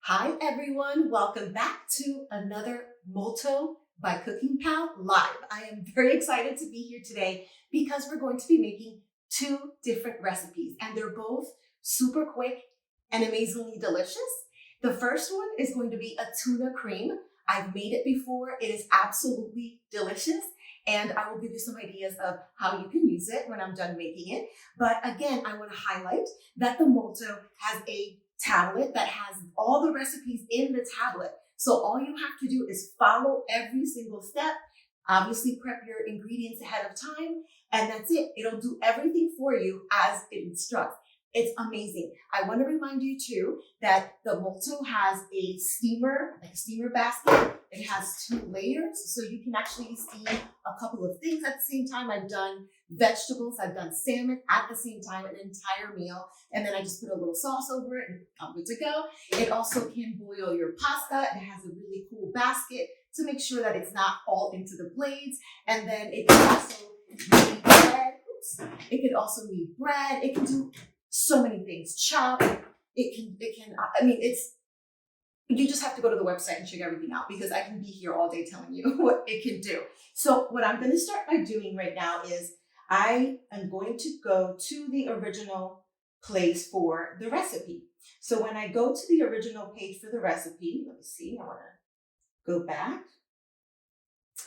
Hi everyone, welcome back to another Multo by Cooking Pal live. I am very excited to be here today because we're going to be making two different recipes and they're both super quick and amazingly delicious. The first one is going to be a tuna cream. I've made it before. It is absolutely delicious and I will give you some ideas of how you can use it when I'm done making it. But again, I want to highlight that the Multo has a tablet that has all the recipes in the tablet. So all you have to do is follow every single step. Obviously prep your ingredients ahead of time and that's it. It'll do everything for you as it instructs. It's amazing. I want to remind you too that the Multo has a steamer, like a steamer basket. It has 2 layers, so you can actually steam a couple of things at the same time. I've done vegetables, I've done salmon at the same time, an entire meal, and then I just put a little sauce over it and I'm good to go. It also can boil your pasta. It has a really cool basket to make sure that it's not all into the blades. And then it can also knead bread. It can also knead bread. It can do so many things. Chop. You just have to go to the website and check everything out because I can be here all day telling you what it can do. So what I'm going to start by doing right now is I am going to go to the original place for the recipe. So when I go to the original page for the recipe, let me see, I want to go back.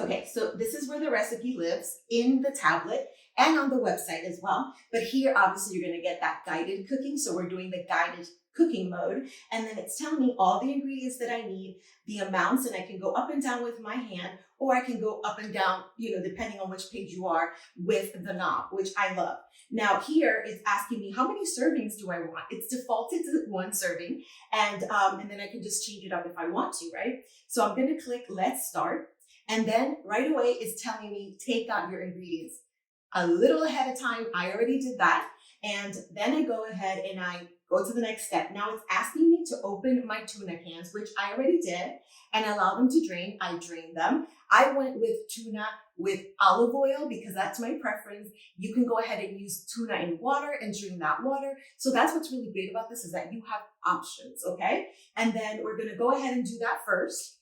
Okay, so this is where the recipe lives in the tablet and on the website as well. But here, obviously, you're going to get that guided cooking. So we're doing the guided cooking mode. And then it's telling me all the ingredients that I need, the amounts, and I can go up and down with my hand, or I can go up and down, depending on which page you are with the knob, which I love. Now here it's asking me how many servings do I want? It's defaulted to 1 serving. And then I can just change it up if I want to, right? So I'm going to click Let's Start. And then right away, it's telling me, take out your ingredients. A little ahead of time, I already did that. And then I go ahead and I go to the next step. Now it's asking me to open my tuna cans, which I already did, and allow them to drain. I drained them. I went with tuna with olive oil because that's my preference. You can go ahead and use tuna in water and drain that water. So that's what's really great about this is that you have options, okay? And then we're gonna go ahead and do that first.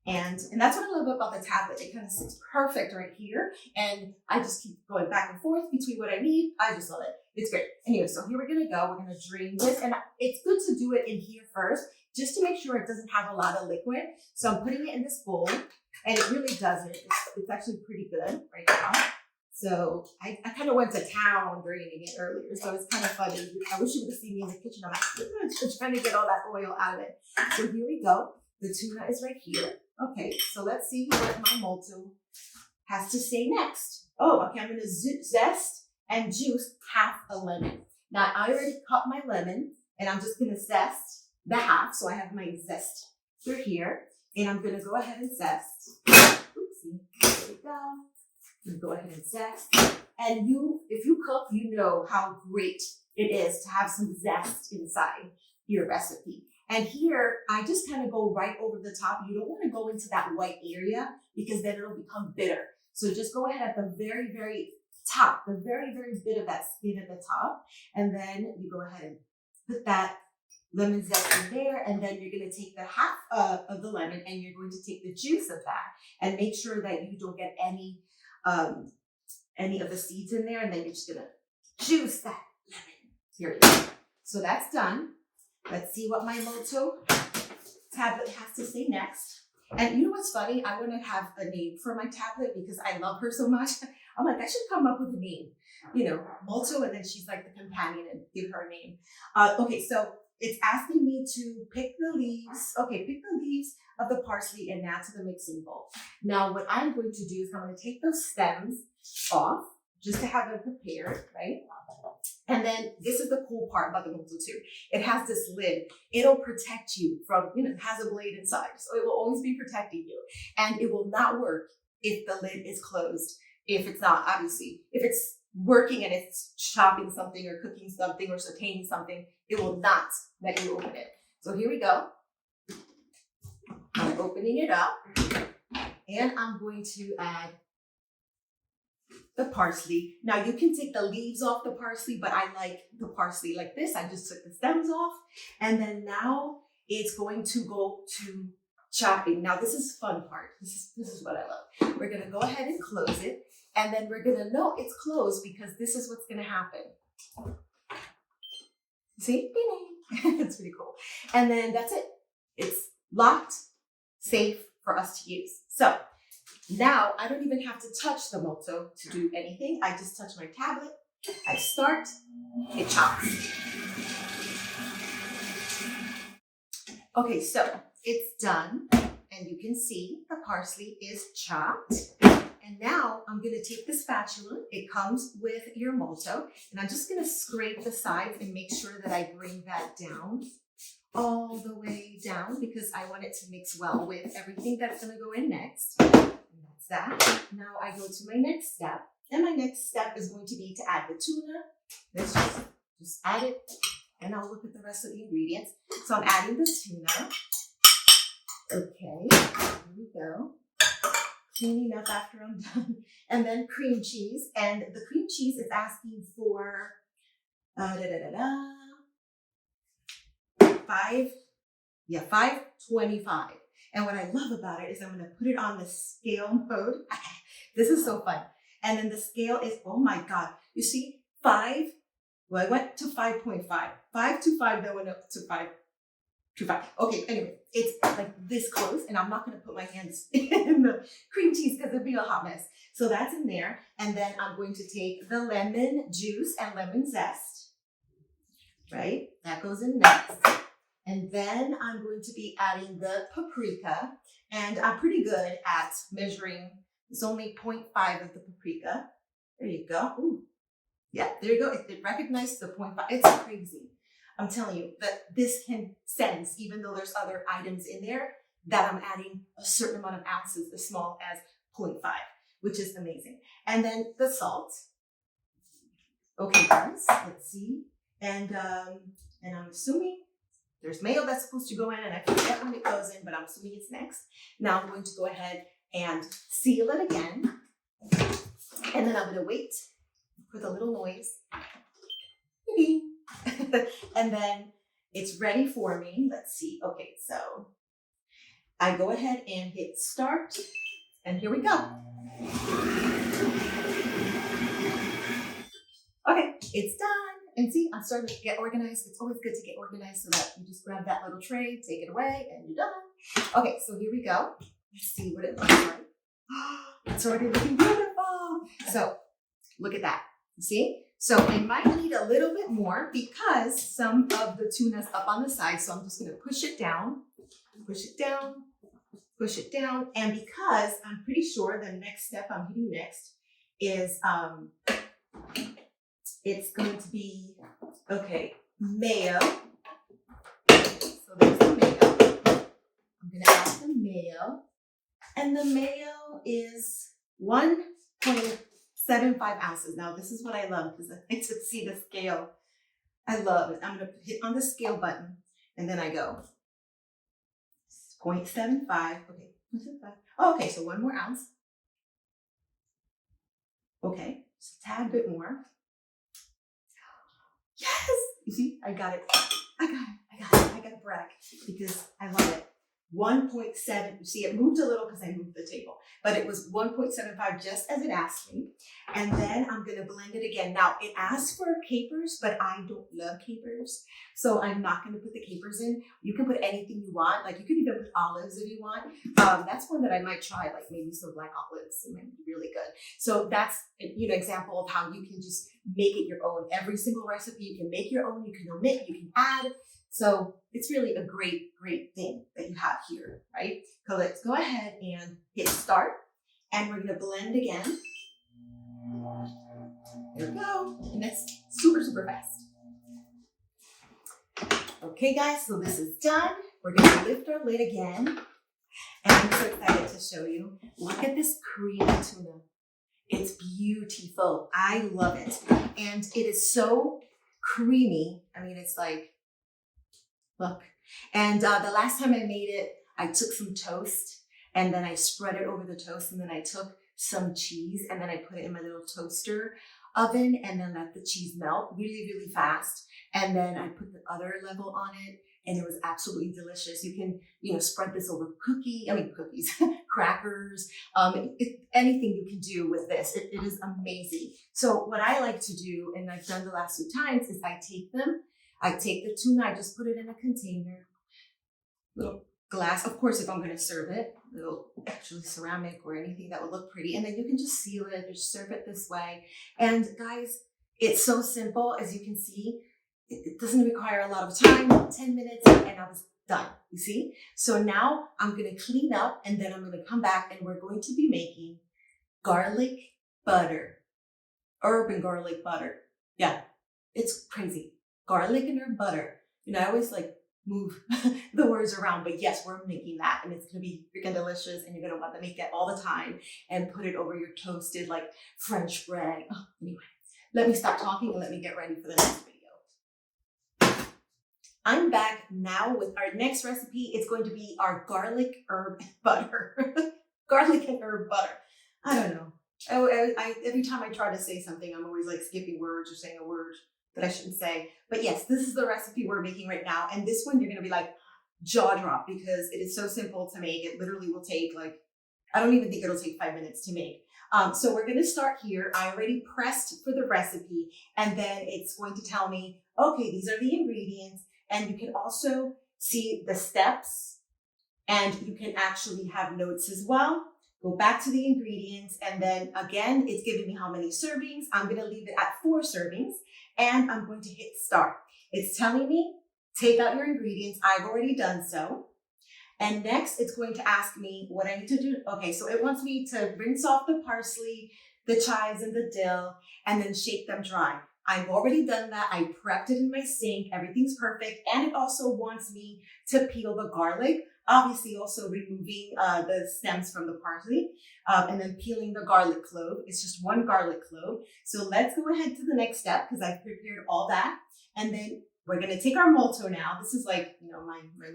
And that's what I love about the tablet. It kind of sits perfect right here. And I just keep going back and forth between what I need. I just love it. It's great. Anyway, so here we're going to go. We're going to drain this. And it's good to do it in here first, just to make sure it doesn't have a lot of liquid. So I'm putting it in this bowl. And it really doesn't. It's actually pretty good right now. So I kind of went to town draining it earlier. So it's kind of funny. I wish you would have seen me in the kitchen. I'm like, trying to get all that oil out of it. So here we go. The tuna is right here. Okay, so let's see what my Multo has to say next. Oh, okay, I'm going to zest and juice half a lemon. Now, I already cut my lemon, and I'm just going to zest the half. So I have my zest through here, and I'm going to go ahead and zest. Oopsie, there we go. I'm going to go ahead and zest. And if you cook, you know how great it is to have some zest inside your recipe. And here, I just kind of go right over the top. You don't want to go into that white area because then it'll become bitter. So just go ahead at the very, very top, the very, very bit of that skin at the top. And then you go ahead and put that lemon zest in there. And then you're going to take the half of the lemon and you're going to take the juice of that and make sure that you don't get any of the seeds in there. And then you're just going to juice that lemon. Here it is. So that's done. Let's see what my Multo tablet has to say next. And you know what's funny? I want to have a name for my tablet because I love her so much. I'm like, I should come up with a name, Multo, and then she's like the companion and give her a name. Okay, so it's asking me to pick the leaves. Okay, pick the leaves of the parsley and add to the mixing bowl. Now, what I'm going to do is I'm going to take those stems off just to have them prepared, right? And then this is the cool part about the Multo too. It has this lid. It'll protect you from, it has a blade inside. So it will always be protecting you. And it will not work if the lid is closed. If it's not, obviously, if it's working and it's chopping something or cooking something or sauteing something, it will not let you open it. So here we go. I'm opening it up and I'm going to add the parsley. Now you can take the leaves off the parsley, but I like the parsley like this. I just took the stems off. And then now it's going to go to chopping. Now this is fun part. This is what I love. We're gonna go ahead and close it, and then we're gonna know it's closed because this is what's gonna happen. See? It's pretty cool. And then that's it. It's locked, safe for us to use. So now I don't even have to touch the Multo to do anything. I just touch my tablet. I start, it chops. Okay, so it's done, and you can see the parsley is chopped. And now I'm gonna take the spatula. It comes with your Multo, and I'm just gonna scrape the sides and make sure that I bring that down, all the way down, because I want it to mix well with everything that's gonna go in next. And that's that. Now I go to my next step, and my next step is going to be to add the tuna. Let's just add it, and I'll look at the rest of the ingredients. So I'm adding the tuna. Okay, here we go. Cleaning up after I'm done. And then cream cheese. And the cream cheese is asking for 525. And what I love about it is I'm gonna put it on the scale mode. This is so fun. And then the scale is, oh my God. You see, 5, well, I went to 5.5. 525, then went up to 5. Okay, anyway, it's like this close, and I'm not gonna put my hands in the cream cheese because it'd be a hot mess. So that's in there. And then I'm going to take the lemon juice and lemon zest, right? That goes in next. And then I'm going to be adding the paprika, and I'm pretty good at measuring. It's only 0.5 of the paprika. There you go. Ooh. Yeah, there you go. It recognized the 0.5. It's crazy. I'm telling you that this can sense, even though there's other items in there, that I'm adding a certain amount of ounces, as small as 0.5, which is amazing. And then the salt. Okay, guys, let's see. And I'm assuming there's mayo that's supposed to go in, and I forget when it goes in, but I'm assuming it's next. Now I'm going to go ahead and seal it again. And then I'm going to wait for the little noise. And then it's ready for me. Let's see. Okay, so I go ahead and hit start, and here we go. Okay, it's done. And see, I'm starting to get organized. It's always good to get organized so that you just grab that little tray, take it away, and you're done. Okay, so here we go. Let's see what it looks like. It's already looking beautiful. So look at that. You see? So I might need a little bit more because some of the tuna's up on the side. So I'm just going to push it down, push it down, push it down. And because I'm pretty sure the next step I'm hitting next is, it's going to be, okay, mayo. So there's the mayo. I'm going to add the mayo. And the mayo is 1.75 ounces. Now, this is what I love because I like to see the scale. I love it. I'm going to hit on the scale button, and then I go 0.75. Okay, 0.75. Oh, okay, so 1 more ounce. Okay, just a tad bit more. Yes! You see, I got it. I got to brag because I love it. 1.7, you see it moved a little because I moved the table, but it was 1.75 just as it asked me. And then I'm going to blend it again. Now it asks for capers, but I don't love capers. So I'm not going to put the capers in. You can put anything you want. Like you can even put olives if you want. That's one that I might try, like maybe some black olives. It might be really good. So that's an example of how you can just make it your own. Every single recipe you can make your own. You can omit, you can add. So it's really a great, great thing that you have here, right? So let's go ahead and hit start, and we're gonna blend again. There we go, and that's super, super fast. Okay guys, so this is done. We're gonna lift our lid again, and I'm so excited to show you. Look at this creamy tuna. It's beautiful, I love it. And it is so creamy. I mean, it's like, look, and the last time I made it, I took some toast and then I spread it over the toast, and then I took some cheese and then I put it in my little toaster oven and then let the cheese melt really, really fast. And then I put the other level on it and it was absolutely delicious. You can, spread this over cookies, crackers, anything you can do with this. It is amazing. So what I like to do, and I've done the last 2 times, is I take the tuna, I just put it in a container, little glass. Of course, if I'm going to serve it, little actually ceramic or anything that would look pretty. And then you can just seal it, just serve it this way. And guys, it's so simple. As you can see, it doesn't require a lot of time, 10 minutes, and I was done, you see? So now I'm going to clean up, and then I'm going to come back, and we're going to be making garlic butter, herb and garlic butter. Yeah, it's crazy. Garlic and herb butter. I always move the words around, but yes, we're making that, and it's going to be freaking delicious, and you're going to want to make that all the time and put it over your toasted French bread. Oh, anyway, let me stop talking and let me get ready for the next video. I'm back now with our next recipe. It's going to be our garlic herb butter. Garlic and herb butter. I don't know. Every time I try to say something, I'm always skipping words or saying a word that I shouldn't say. But yes, this is the recipe we're making right now. And this one, you're going to be jaw drop, because it is so simple to make. It literally will take I don't even think it'll take 5 minutes to make. So we're going to start here. I already pressed for the recipe, and then it's going to tell me, okay, these are the ingredients. And you can also see the steps, and you can actually have notes as well. Go back to the ingredients, and then again, it's giving me how many servings. I'm going to leave it at 4 servings, and I'm going to hit start. It's telling me, take out your ingredients. I've already done so. And next, it's going to ask me what I need to do. Okay, so it wants me to rinse off the parsley, the chives, and the dill, and then shake them dry. I've already done that. I prepped it in my sink. Everything's perfect. And it also wants me to peel the garlic, obviously also removing the stems from the parsley, and then peeling the garlic clove. It's just 1 garlic clove. So let's go ahead to the next step, because I've prepared all that. And then we're going to take our multo now. This is my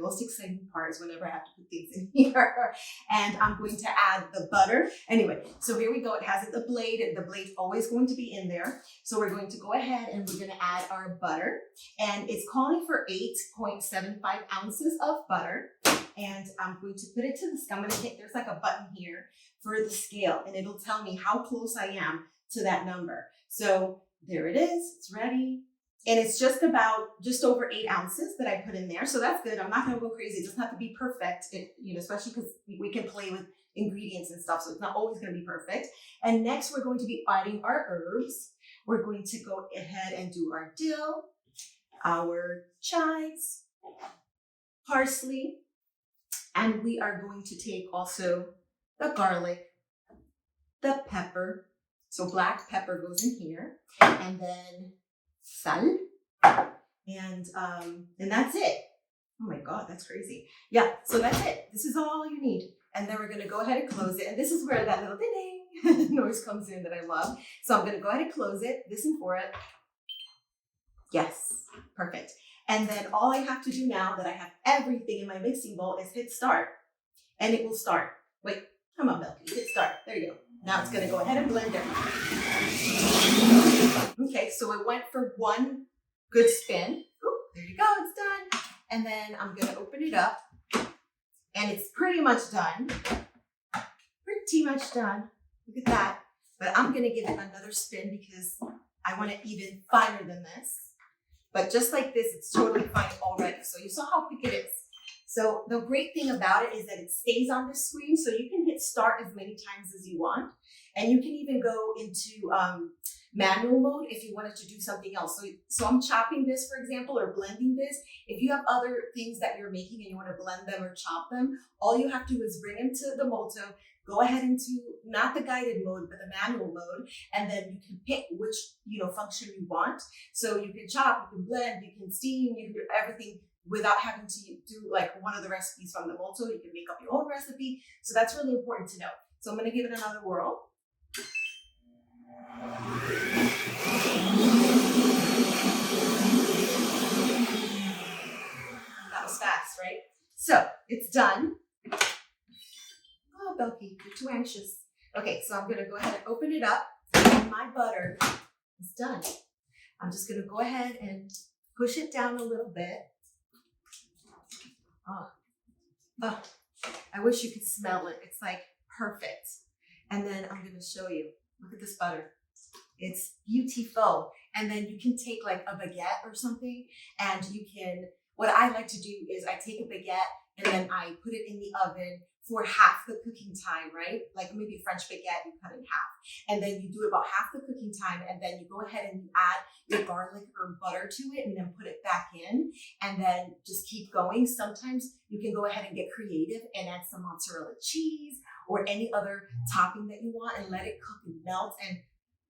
most exciting part, is whenever I have to put things in here. And I'm going to add the butter. Anyway, so here we go. It has the blade, and the blade's always going to be in there. So we're going to go ahead and we're going to add our butter. And it's calling for 8.75 ounces of butter. And I'm going to put it to the scale. I'm going to hit, there's a button here for the scale, and it'll tell me how close I am to that number. So there it is. It's ready. And it's just over 8 ounces that I put in there. So that's good. I'm not going to go crazy. It doesn't have to be perfect, especially because we can play with ingredients and stuff. So it's not always going to be perfect. And next, we're going to be adding our herbs. We're going to go ahead and do our dill, our chives, parsley, and we are going to take also the garlic, the pepper. So black pepper goes in here, and then sal, and that's it. Oh my God, that's crazy. Yeah, so that's it. This is all you need. And then we're going to go ahead and close it. And this is where that little ding noise comes in that I love. So I'm going to go ahead and close it. Listen for it. Yes, perfect. And then all I have to do now that I have everything in my mixing bowl is hit start, and it will start. Wait, come on, Belqui, hit start. There you go. Now it's going to go ahead and blend it. Okay, so it went for 1 good spin. Ooh, there you go, it's done. And then I'm going to open it up, and it's pretty much done. Pretty much done. Look at that. But I'm going to give it another spin because I want it even finer than this. But just like this, it's totally fine already. So you saw how quick it is. So the great thing about it is that it stays on the screen, so you can hit start as many times as you want. And you can even go into manual mode if you wanted to do something else. So I'm chopping this, for example, or blending this. If you have other things that you're making and you want to blend them or chop them, all you have to do is bring them to the Multo, go ahead into not the guided mode, but the manual mode, and then you can pick which function you want. So you can chop, you can blend, you can steam, you can do everything without having to do one of the recipes from the Multo. You can make up your own recipe. So that's really important to know. So I'm going to give it another whirl. That was fast, right? So it's done. Oh, Belqui, you're too anxious. Okay, so I'm going to go ahead and open it up. And my butter is done. I'm just going to go ahead and push it down a little bit. Oh, oh, I wish you could smell it. It's like perfect. And then I'm gonna show you. Look at this butter. It's beautiful. And then you can take like a baguette or something, and you can, what I like to do is I take a baguette and then I put it in the oven for half the cooking time, right? Like maybe a French baguette, you cut in half. And then you do about half the cooking time, and then you go ahead and you add your garlic or butter to it and then put it back in, and then just keep going. Sometimes you can go ahead and get creative and add some mozzarella cheese or any other topping that you want and let it cook and melt. And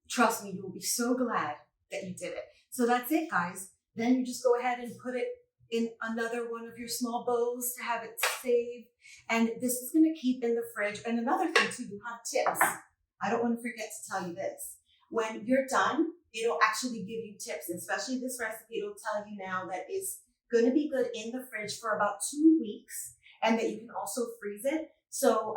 trust me, you will be so glad that you did it. So that's it, guys. Then you just go ahead and put it in another one of your small bowls to have it saved. And this is going to keep in the fridge. And another thing too, you have tips. I don't want to forget to tell you this. When you're done, it'll actually give you tips, especially this recipe. It'll tell you now that it's going to be good in the fridge for about 2 weeks, and that you can also freeze it. So,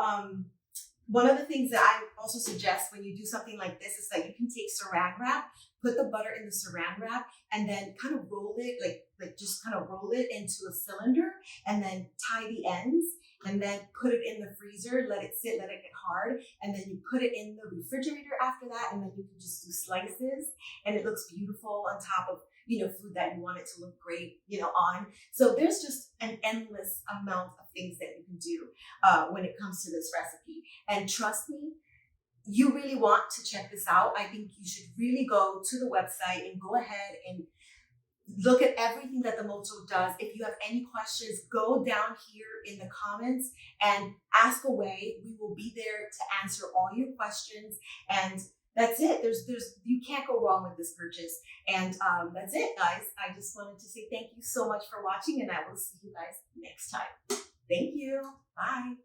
one of the things that I also suggest when you do something like this is that you can take saran wrap, put the butter in the saran wrap, and then kind of roll it, like just kind of roll it into a cylinder, and then tie the ends, and then put it in the freezer, let it sit, let it get hard, and then you put it in the refrigerator after that, and then you can just do slices, and it looks beautiful on top of, food that you want it to look great, on. So there's just an endless amount of things that you can do when it comes to this recipe. And trust me, you really want to check this out. I think you should really go to the website and go ahead and look at everything that the Multo does. If you have any questions, go down here in the comments and ask away. We will be there to answer all your questions. And that's it. You can't go wrong with this purchase. And that's it, guys. I just wanted to say thank you so much for watching, and I will see you guys next time. Thank you. Bye.